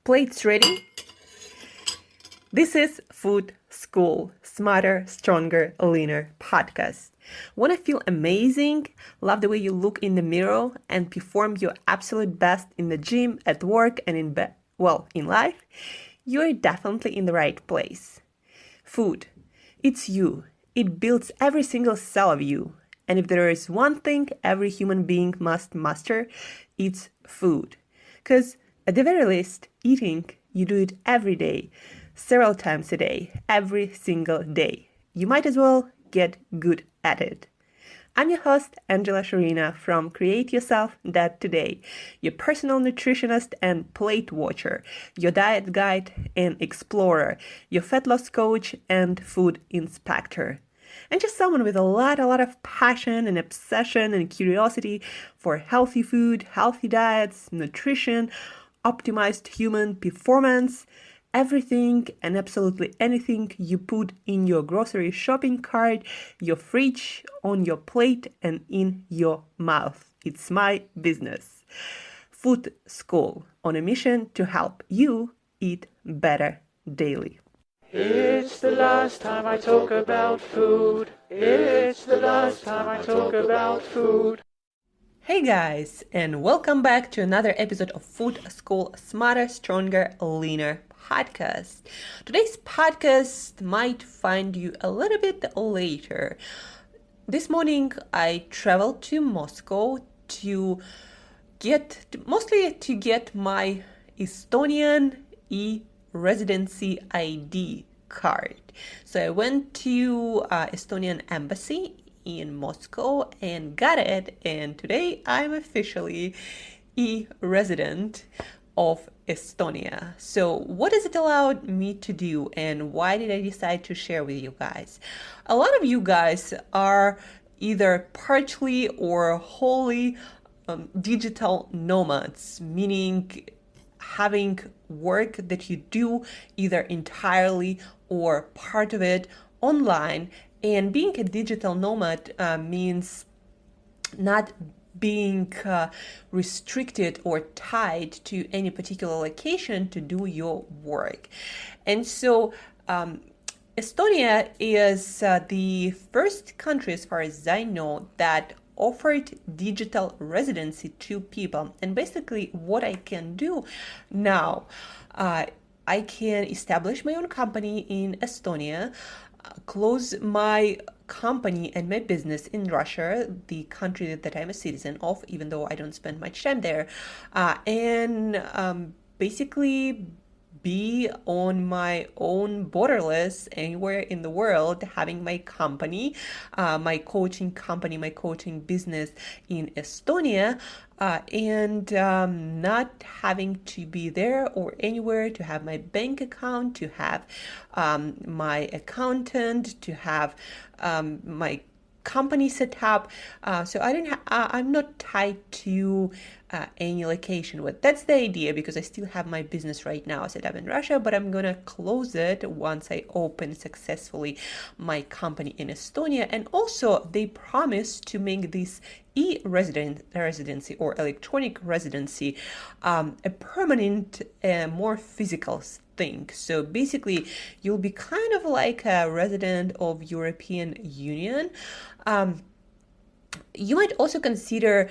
Plates ready? This is Food School, Smarter, Stronger, Leaner podcast. Want to feel amazing, love the way you look in the mirror, and perform your absolute best in the gym, at work, and in life? You're definitely in the right place. Food. It's you. It builds every single cell of you. And if there is one thing every human being must master, it's food. Because at the very least, eating, you do it every day, several times a day, every single day. You might as well get good at it. I'm your host, Shurina from Create Yourself That Today, your personal nutritionist and plate watcher, your diet guide and explorer, your fat loss coach and food inspector. And just someone with a lot of passion and obsession and curiosity for healthy food, healthy diets, nutrition, optimized human performance, everything and absolutely anything you put in your grocery shopping cart, your fridge, on your plate, and in your mouth. It's my business. Food School, on a mission to help you eat better daily. It's the last time I talk about food. It's the last time I talk about food. Hey guys, and welcome back to another episode of Food School Smarter, Stronger, Leaner podcast. Today's podcast might find you a little bit later. This morning I traveled to Moscow to get my Estonian e-residency ID card. So I went to Estonian embassy in Moscow and got it, and today I'm officially e-resident of Estonia. So what does it allow me to do, and why did I decide to share with you guys? A lot of you guys are either partially or wholly digital nomads, meaning having work that you do either entirely or part of it online. And being a digital nomad means not being restricted or tied to any particular location to do your work. And so Estonia is the first country, as far as I know, that offered digital residency to people. And basically what I can do now, I can establish my own company in Estonia, close my company and my business in Russia, the country that I'm a citizen of, even though I don't spend much time there, and basically be on my own borderless anywhere in the world, having my company, my coaching company, my coaching business in Estonia, and not having to be there or anywhere, to have my bank account, to have my accountant, to have my company set up. So I'm not tied to any location. But that's the idea, because I still have my business right now set up in Russia, but I'm gonna close it once I open successfully my company in Estonia. And also they promise to make this residency or electronic residency a permanent, more physical thing. So basically you'll be kind of like a resident of European Union. You might also consider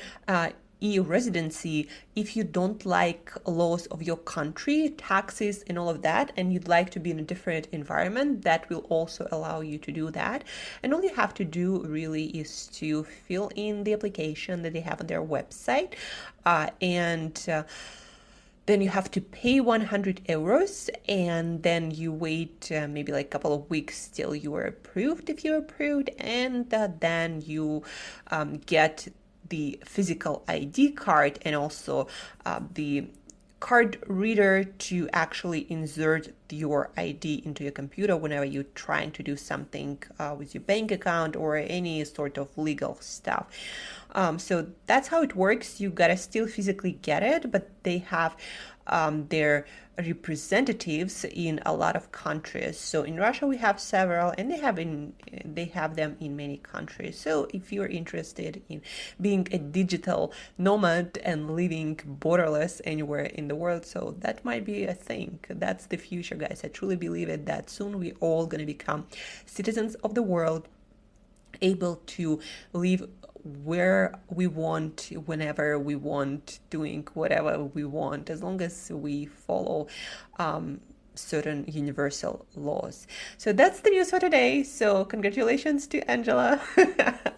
e-residency if you don't like laws of your country, taxes and all of that, and you'd like to be in a different environment. That will also allow you to do that. And all you have to do really is to fill in the application that they have on their website, and then you have to pay 100 euros, and then you wait maybe like a couple of weeks till you are approved, if you're approved, and then you get the physical ID card and also the card reader to actually insert your ID into your computer whenever you're trying to do something with your bank account or any sort of legal stuff. So that's how it works. You gotta still physically get it, but they have their representatives in a lot of countries. So in Russia we have several, and they have them in many countries. So if you're interested in being a digital nomad and living borderless anywhere in the world, so that might be a thing. That's the future, guys. I truly believe it, that soon we all gonna become citizens of the world, able to live where we want, whenever we want, doing whatever we want, as long as we follow certain universal laws. So that's the news for today. So congratulations to Angela.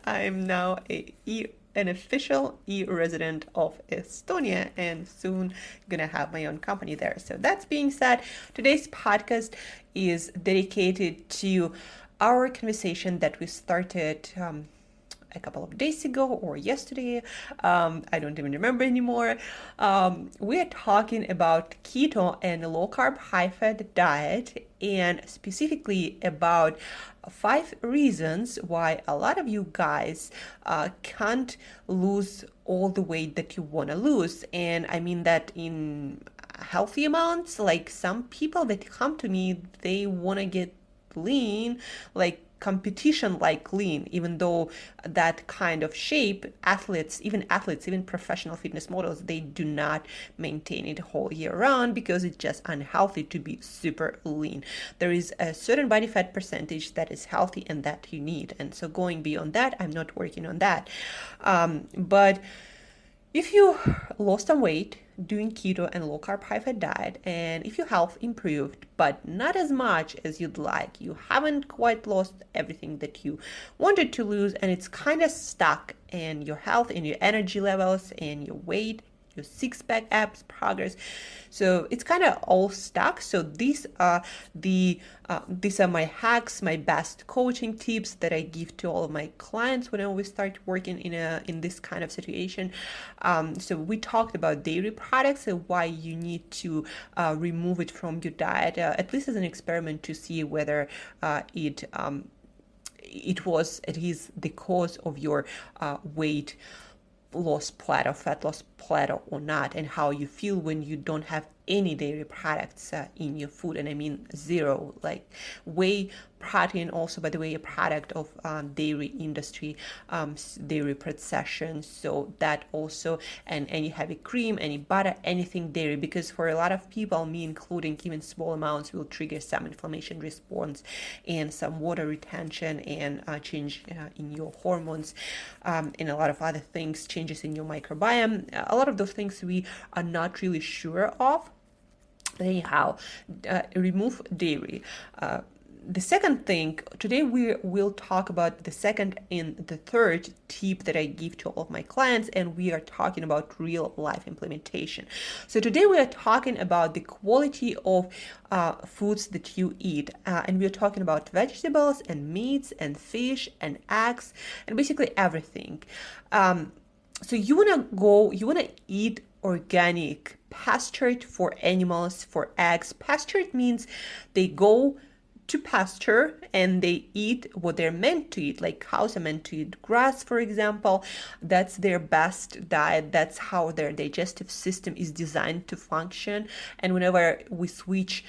I'm now an official e-resident of Estonia, and soon gonna have my own company there. So that's being said, today's podcast is dedicated to our conversation that we started a couple of days ago or yesterday. I don't even remember anymore. We are talking about keto and low carb, high fat diet, and specifically about 5 reasons why a lot of you guys can't lose all the weight that you want to lose. And I mean that in healthy amounts. Like, some people that come to me, they want to get lean, like competition like lean, even though that kind of shape, athletes, even professional fitness models, they do not maintain it whole year round because it's just unhealthy to be super lean. There is a certain body fat percentage that is healthy and that you need. And so going beyond that, I'm not working on that. But if you lost some weight doing keto and low carb high fat diet, and if your health improved but not as much as you'd like, you haven't quite lost everything that you wanted to lose, and it's kind of stuck, and your health and your energy levels and your weight, your six-pack abs progress, so it's kind of all stuck. So these are my hacks, my best coaching tips that I give to all of my clients whenever we start working in this kind of situation. So we talked about dairy products and why you need to remove it from your diet, at least as an experiment, to see whether it is the cause of your weight loss plateau, fat loss plateau or not, and how you feel when you don't have any dairy products in your food. And I mean zero. Like, whey protein also, by the way, a product of dairy industry, dairy processing, so that also, and any heavy cream, any butter, anything dairy, because for a lot of people, me including, even small amounts will trigger some inflammation response and some water retention and change in your hormones, and a lot of other things, changes in your microbiome. A lot of those things we are not really sure of. Anyhow, remove dairy. The second thing, today we will talk about the second and the third tip that I give to all of my clients, and we are talking about real life implementation. So today we are talking about the quality of foods that you eat, and we are talking about vegetables and meats and fish and eggs and basically everything. So you wanna eat organic, pastured for animals, for eggs. Pastured means they go to pasture and they eat what they're meant to eat, like cows are meant to eat grass, for example. That's their best diet. That's how their digestive system is designed to function. And whenever we switch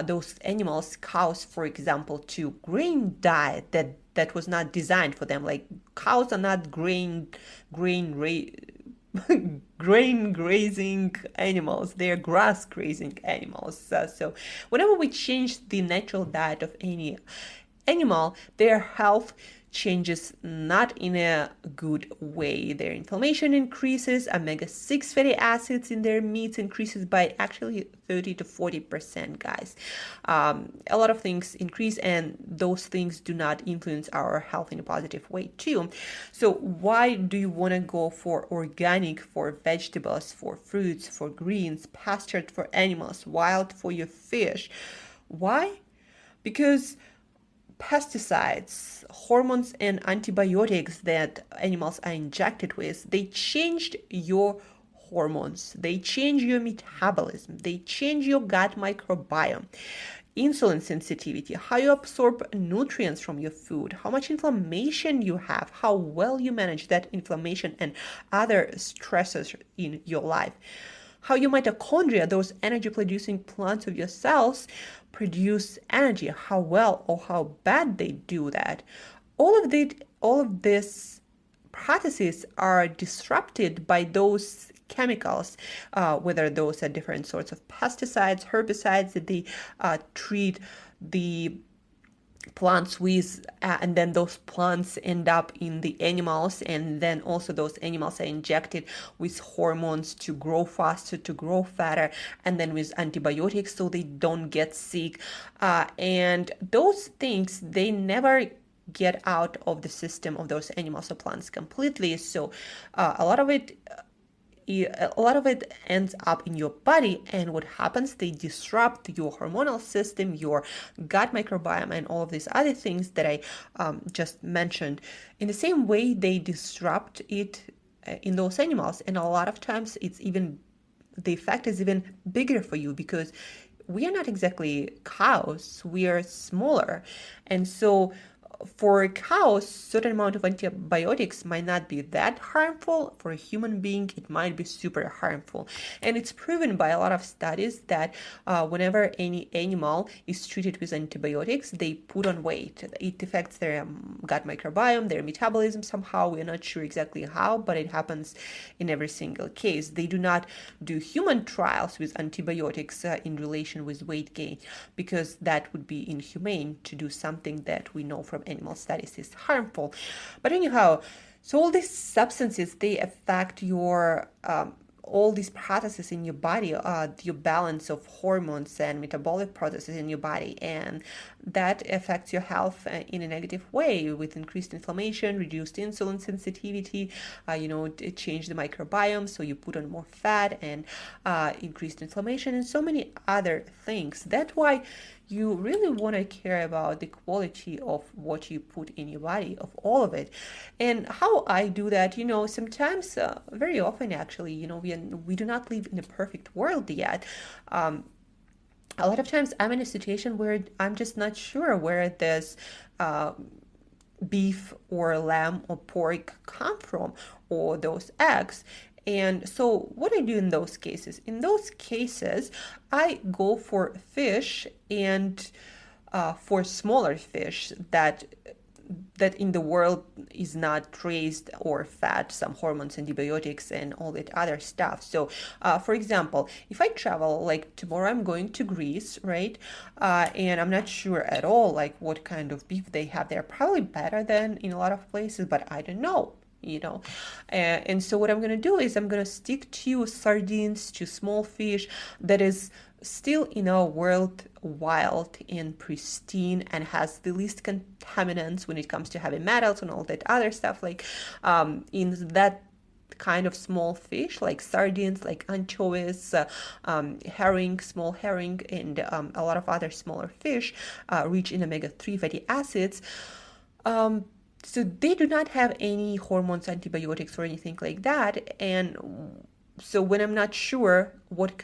those animals, cows, for example, to grain diet, that was not designed for them. Like, cows are not grain grazing animals, they are grass grazing animals. So whenever we change the natural diet of any animal, their health changes not in a good way. Their inflammation increases, omega-6 fatty acids in their meats increases by actually 30 to 40%, guys. A lot of things increase, and those things do not influence our health in a positive way too. So why do you want to go for organic, for vegetables, for fruits, for greens, pastured for animals, wild for your fish? Why? Because pesticides, hormones, and antibiotics that animals are injected with, they changed your hormones, they change your metabolism, they change your gut microbiome, insulin sensitivity, how you absorb nutrients from your food, how much inflammation you have, how well you manage that inflammation and other stressors in your life. how your mitochondria, those energy producing plants of your cells, produce energy, how well or how bad they do that. All of this processes are disrupted by those chemicals, whether those are different sorts of pesticides, herbicides that they treat the plants with, and then those plants end up in the animals, and then also those animals are injected with hormones to grow faster, to grow fatter, and then with antibiotics so they don't get sick. And those things, they never get out of the system of those animals or plants completely. So a lot of it ends up in your body, and what happens, they disrupt your hormonal system, your gut microbiome, and all of these other things that I just mentioned. In the same way, they disrupt it in those animals, and a lot of times the effect is even bigger for you, because we are not exactly cows, we are smaller. And so for cows, certain amount of antibiotics might not be that harmful. For a human being, it might be super harmful. And it's proven by a lot of studies that whenever any animal is treated with antibiotics, they put on weight. It affects their gut microbiome, their metabolism somehow. We're not sure exactly how, but it happens in every single case. They do not do human trials with antibiotics in relation with weight gain, because that would be inhumane to do something that we know from animal studies is harmful. But anyhow, so all these substances, they affect your all these processes in your body, your balance of hormones and metabolic processes in your body, and that affects your health in a negative way, with increased inflammation, reduced insulin sensitivity, it changed the microbiome, so you put on more fat, and increased inflammation, and so many other things. That's why you really want to care about the quality of what you put in your body, of all of it. And how I do that, sometimes, very often actually, we do not live in a perfect world yet. A lot of times I'm in a situation where I'm just not sure where this beef or lamb or pork come from, or those eggs. And so what I do in those cases? In those cases, I go for fish, and for smaller fish that in the world is not raised or fed some hormones, antibiotics, and all that other stuff. So for example, if I travel, like tomorrow I'm going to Greece, right? And I'm not sure at all like what kind of beef they have there. Probably better than in a lot of places, but I don't know. And so what I'm going to do is I'm going to stick to sardines, to small fish that is still in our world wild and pristine, and has the least contaminants when it comes to heavy metals and all that other stuff, like in that kind of small fish, like sardines, like anchovies, herring, small herring, and a lot of other smaller fish rich in omega-3 fatty acids. So they do not have any hormones, antibiotics, or anything like that. And so when I'm not sure what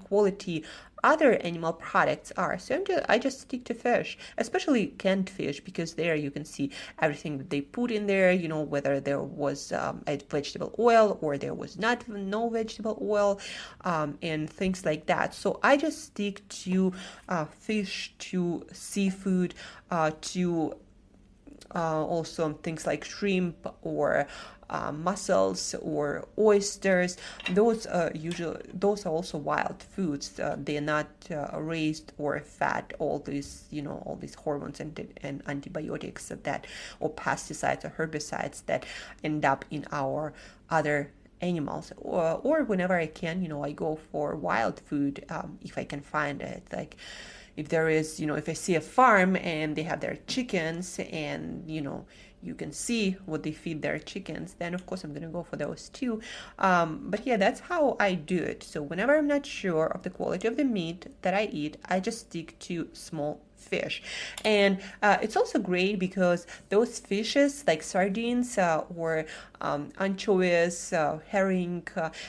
quality other animal products are, so I just stick to fish, especially canned fish, because there you can see everything that they put in there, whether there was a vegetable oil or there was no vegetable oil, and things like that. So I just stick to fish, to seafood, to also things like shrimp, or mussels, or oysters. Those are also wild foods. They're not raised or fed all these hormones and antibiotics or pesticides or herbicides that end up in our other animals. Or whenever I can, I go for wild food, if I can find it. Like if there is, if I see a farm and they have their chickens, and you can see what they feed their chickens, then of course I'm going to go for those too. But yeah, that's how I do it. So whenever I'm not sure of the quality of the meat that I eat, I just stick to small fish. And it's also great because those fishes like sardines or anchovies, herring,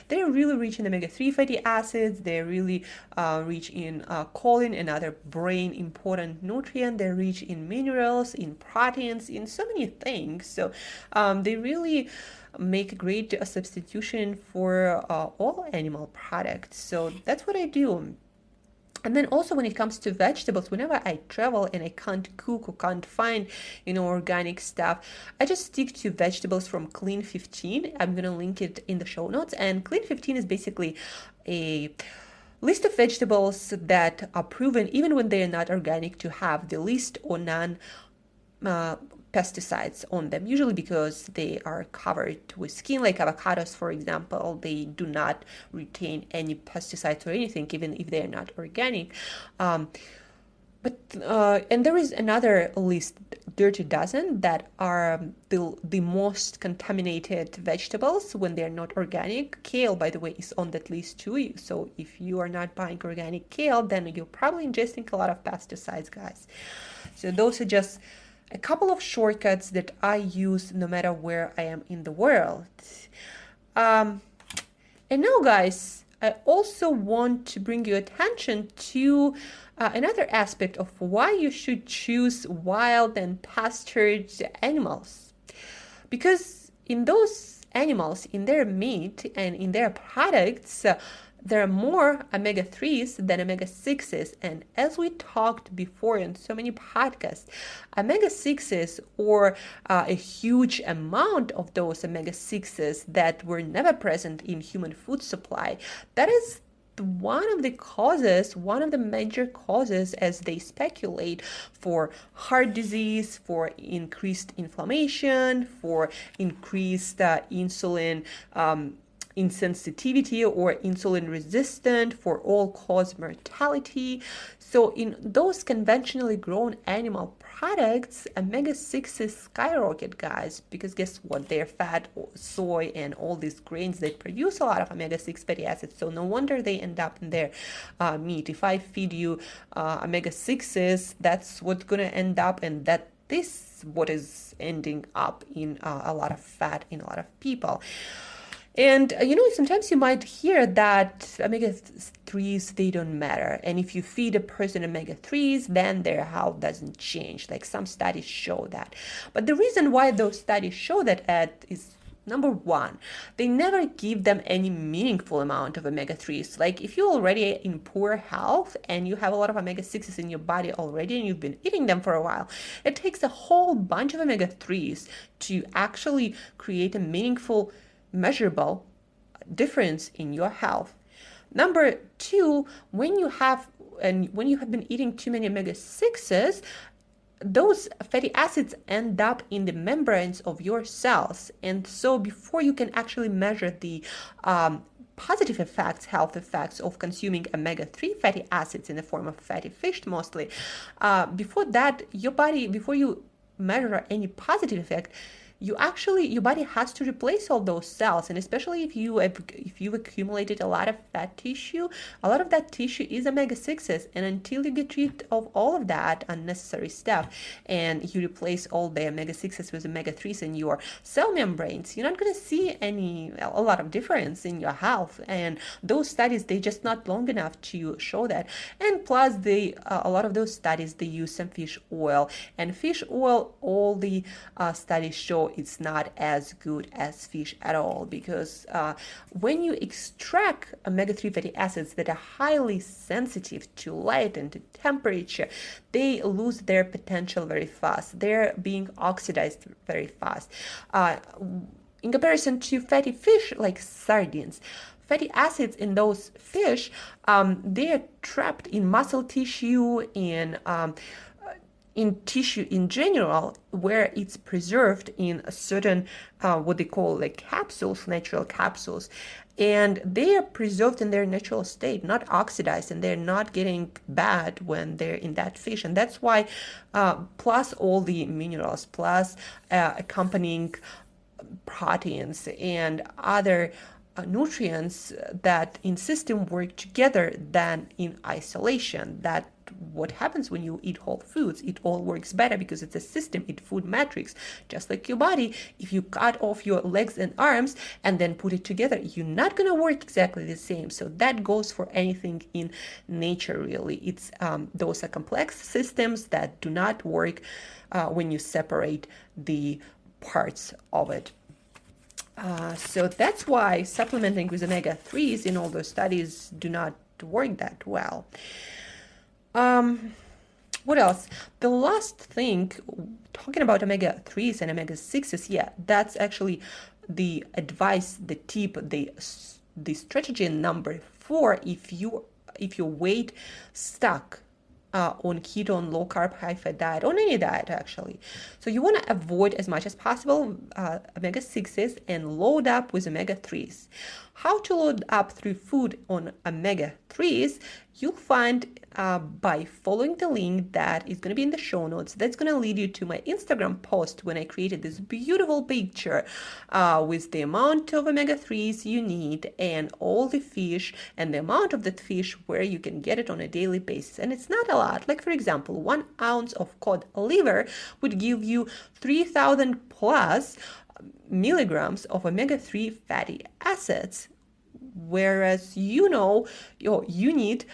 they're really rich in omega-3 fatty acids. They're really rich in choline, another brain important nutrient. They're rich in minerals, in proteins, in so many things. So they really make a great substitution for all animal products. So that's what I do. And then also when it comes to vegetables, whenever I travel and I can't cook or can't find, organic stuff, I just stick to vegetables from Clean 15. I'm going to link it in the show notes. And Clean 15 is basically a list of vegetables that are proven, even when they are not organic, to have the least or none pesticides on them, usually because they are covered with skin, like avocados, for example. They do not retain any pesticides or anything, even if they are not organic. And there is another list, dirty dozen, that are the most contaminated vegetables when they're not organic. Kale, by the way, is on that list too. So if you are not buying organic kale, then you're probably ingesting a lot of pesticides, guys. So those are just a couple of shortcuts that I use no matter where I am in the world. And now, guys, I also want to bring your attention to another aspect of why you should choose wild and pastured animals. Because in those animals, in their meat and in their products, there are more omega-3s than omega-6s. And as we talked before in so many podcasts, omega-6s, or a huge amount of those omega-6s that were never present in human food supply, that is one of the major causes, as they speculate, for heart disease, for increased inflammation, for increased insulin insensitivity or insulin resistant, for all-cause mortality. So in those conventionally grown animal products, omega-6s skyrocket, guys, because guess what? They're fat, soy, and all these grains that produce a lot of omega-6 fatty acids. So no wonder they end up in their meat. If I feed you omega-6s, that's what's going to end up, and this what is ending up in a lot of fat in a lot of people. And, sometimes you might hear that omega-3s, they don't matter. And if you feed a person omega-3s, then their health doesn't change. Like some studies show that. But the reason why those studies show that is, number one, they never give them any meaningful amount of omega-3s. Like if you're already in poor health and you have a lot of omega-6s in your body already and you've been eating them for a while, it takes a whole bunch of omega-3s to actually create a meaningful, measurable difference in your health. Number two, when you have been eating too many omega-6s, those fatty acids end up in the membranes of your cells. And so before you can actually measure the positive effects, health effects of consuming omega-3 fatty acids in the form of fatty fish mostly, before you measure any positive effect, your body has to replace all those cells. And especially if you've accumulated a lot of fat tissue, a lot of that tissue is omega-6s. And until you get rid of all of that unnecessary stuff and you replace all the omega-6s with omega-3s in your cell membranes, you're not going to see a lot of difference in your health. And those studies, they're just not long enough to show that. And plus, a lot of those studies, they use some fish oil. And fish oil, all the studies show it's not as good as fish at all, because when you extract omega-3 fatty acids that are highly sensitive to light and to temperature, they lose their potential very fast. They're being oxidized very fast. In comparison to fatty fish like sardines, fatty acids in those fish, they're trapped in muscle tissue, in tissue in general, where it's preserved in a certain, what they call like capsules, natural capsules. And they are preserved in their natural state, not oxidized, and they're not getting bad when they're in that fish. And that's why, plus all the minerals, plus accompanying proteins and other nutrients that in system work together than in isolation, that what happens when you eat whole foods. It all works better because it's a system, it's food matrix. Just like your body, if you cut off your legs and arms and then put it together, you're not going to work exactly the same. So that goes for anything in nature, really. It's those are complex systems that do not work when you separate the parts of it. So that's why supplementing with omega-3s in all those studies do not work that well. What else? The last thing, talking about omega-3s and omega-6s, yeah, that's actually the advice, the tip, the strategy number 4 if your weight stuck on keto, on low carb, high fat diet, on any diet actually. So you want to avoid as much as possible omega-6s and load up with omega-3s. How to load up through food on omega-3s, you'll find by following the link that is going to be in the show notes. That's going to lead you to my Instagram post when I created this beautiful picture with the amount of omega-3s you need and all the fish and the amount of that fish where you can get it on a daily basis. And it's not a lot. Like, for example, 1 ounce of cod liver would give you 3,000 plus milligrams of omega-3 fatty acids, whereas you need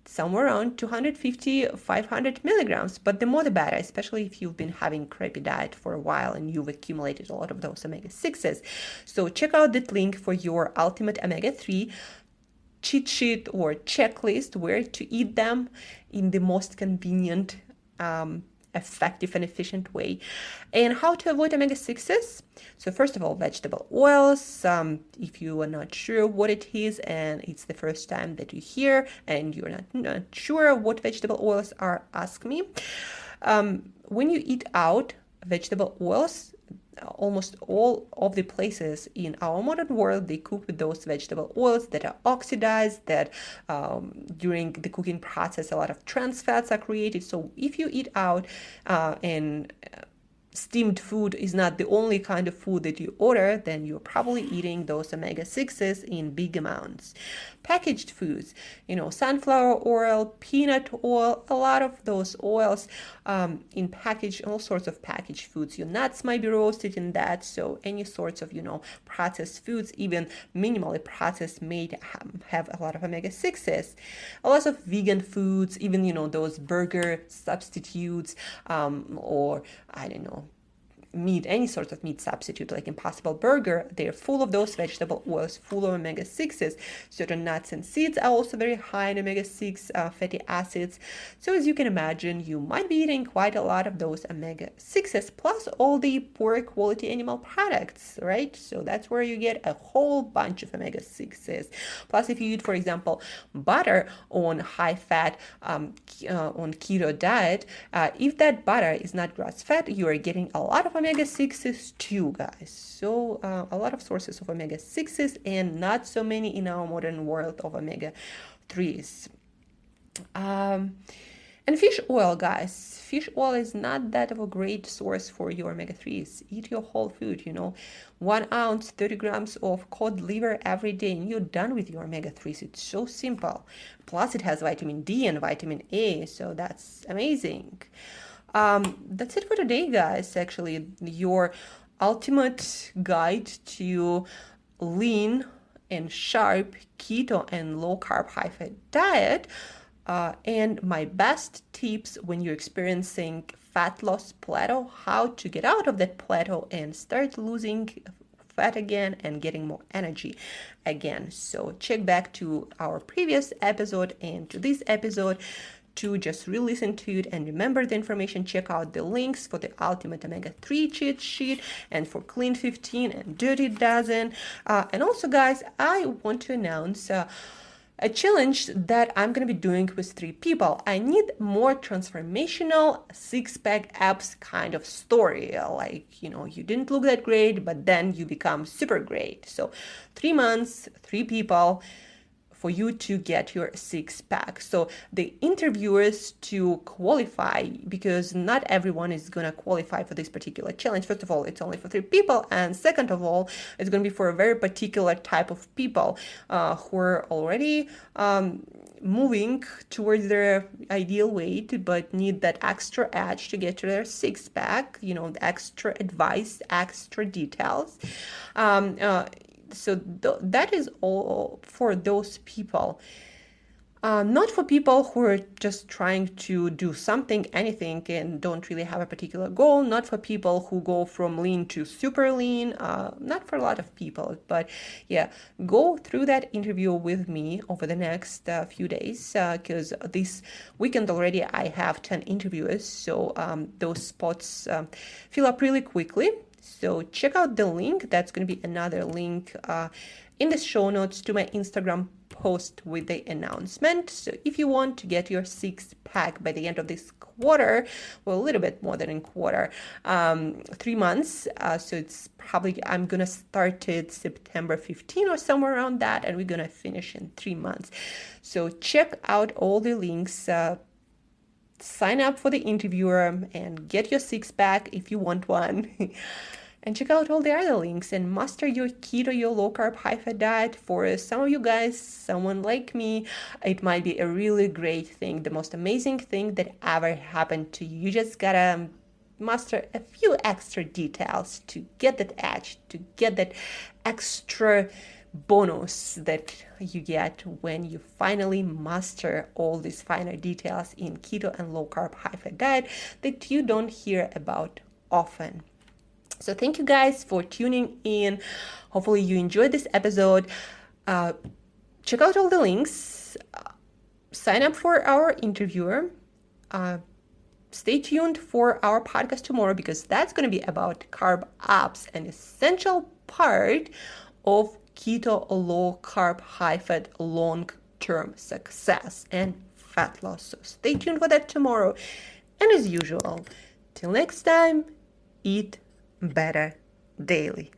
somewhere around 250, 500 milligrams, but the more the better, especially if you've been having crappy diet for a while and you've accumulated a lot of those omega-6s. So check out that link for your ultimate omega-3 cheat sheet or checklist where to eat them in the most convenient, effective and efficient way. And how to avoid omega-6s. So first of all, vegetable oils. If you are not sure what it is and it's the first time that you hear and you're not sure what vegetable oils are, ask me. When you eat out, vegetable oils, almost all of the places in our modern world, they cook with those vegetable oils that are oxidized, that during the cooking process a lot of trans fats are created. So if you eat out and steamed food is not the only kind of food that you order, then you're probably eating those omega-6s in big amounts. Packaged foods, sunflower oil, peanut oil, a lot of those oils in all sorts of packaged foods. Your nuts might be roasted in that, so any sorts of, processed foods, even minimally processed, may have a lot of omega-6s. A lot of vegan foods, even, those burger substitutes, or, I don't know, meat, any sort of meat substitute like Impossible Burger, they're full of those vegetable oils, full of omega-6s. Certain nuts and seeds are also very high in omega-6 fatty acids. So as you can imagine, you might be eating quite a lot of those omega-6s plus all the poor quality animal products, right? So that's where you get a whole bunch of omega-6s. Plus, if you eat, for example, butter on high fat, on keto diet, if that butter is not grass fed, you are getting a lot of omega-6s too, guys. So a lot of sources of omega-6s and not so many in our modern world of omega-3s. And fish oil, guys. Fish oil is not that of a great source for your omega-3s. Eat your whole food, 1 ounce, 30 grams of cod liver every day, and you're done with your omega-3s. It's so simple. Plus, it has vitamin D and vitamin A, so that's amazing. That's it for today, guys. Actually, your ultimate guide to lean and sharp keto and low carb high fat diet, and my best tips when you're experiencing fat loss plateau, how to get out of that plateau and start losing fat again and getting more energy again. So check back to our previous episode and to this episode to just re-listen to it and remember the information. Check out the links for the ultimate omega-3 cheat sheet and for clean 15 and dirty dozen. And also, guys, I want to announce a challenge that I'm going to be doing with 3 people. I need more transformational six-pack abs kind of story. Like, you didn't look that great, but then you become super great. So 3 months, 3 people, for you to get your 6-pack. So the interviewers to qualify, because not everyone is going to qualify for this particular challenge. First of all, it's only for 3 people. And second of all, it's going to be for a very particular type of people who are already moving towards their ideal weight but need that extra edge to get to their six pack, the extra advice, extra details. That is all for those people. Not for people who are just trying to do something, anything, and don't really have a particular goal. Not for people who go from lean to super lean. Not for a lot of people. But yeah, go through that interview with me over the next few days, because this weekend already I have 10 interviewers. So those spots fill up really quickly. So check out the link. That's going to be another link in the show notes to my Instagram post with the announcement. So if you want to get your six pack by the end of this quarter, well, a little bit more than a quarter, 3 months. So it's probably, I'm going to start it September 15 or somewhere around that, and we're going to finish in 3 months. So check out all the links. Sign up for the interviewer and get your six pack if you want one. And check out all the other links and master your keto, your low carb, high fat diet. For some of you guys, someone like me, it might be a really great thing, the most amazing thing that ever happened to you. You just gotta master a few extra details to get that edge, to get that extra bonus that you get when you finally master all these finer details in keto and low carb, high fat diet that you don't hear about often. So thank you guys for tuning in. Hopefully you enjoyed this episode. Check out all the links. Sign up for our interviewer. Stay tuned for our podcast tomorrow, because that's going to be about carb ups, an essential part of keto, low carb, high fat, long-term success and fat loss. So stay tuned for that tomorrow. And as usual, till next time, eat better daily.